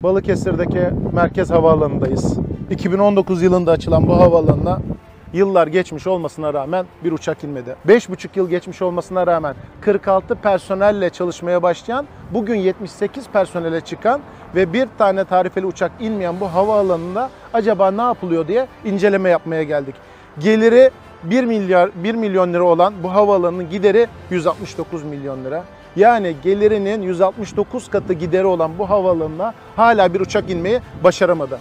Balıkesir'deki Merkez Havaalanı'ndayız. 2019 yılında açılan bu havaalanına yıllar geçmiş olmasına rağmen bir uçak inmedi. 5,5 yıl geçmiş olmasına rağmen 46 personelle çalışmaya başlayan, bugün 78 personele çıkan ve bir tane tarifeli uçak inmeyen bu havaalanında acaba ne yapılıyor diye inceleme yapmaya geldik. Geliri 1 milyon lira olan bu havaalanının gideri 169 milyon lira. Yani gelirinin 169 katı gideri olan bu havaalanına hala bir uçak inmeyi başaramadı.